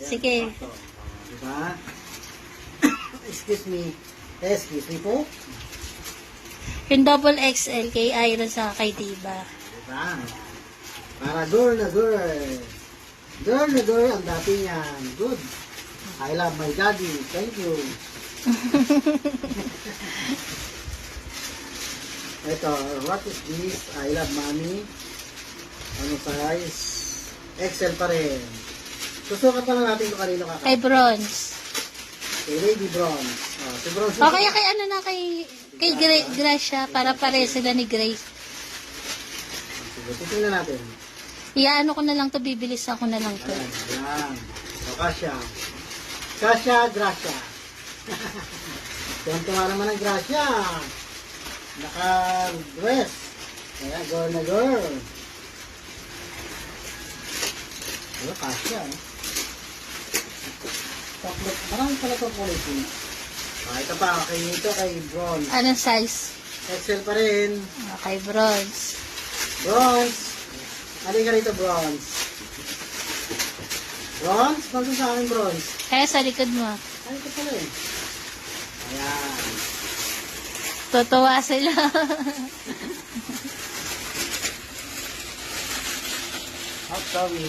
Sige. sakto. Diba? Excuse me. Excuse me po. Yung double XL kay Ira sa kay Diba. Diba? Para girl na girl. Girl na girl ang dati niyan. Good. I love my daddy. Thank you. Ito, what is this? I love mommy. Ano size? XL pa rin. Susukat pa lang natin kung kanino Kay kaka. Bronze. Kay Lady Bronze. Oh, si Bronze. O kaya kay ano na kay Gracia para pare sila ni Grace. Sige, titingnan natin. Iyaano ko na lang to, bibilis ako na lang to. Ayan, ayan. So, Kasha. Kasha, Gracia. Tuwan-tuwa naman ang Gracia. Naka-dress. Kaya, girl na girl. Ano, Kasha. Chocolate. Marami pala itong quality. Ito pa, kay Bronze. Anong size? XL pa rin. Kay Bronze. Bronze. Halika rito, Bronze. Bronze? Bakit sa akin, Bronze? Kaya sa likod mo. Ay, ito pala eh. Ayan. Tutuwa sila. Oh, sorry.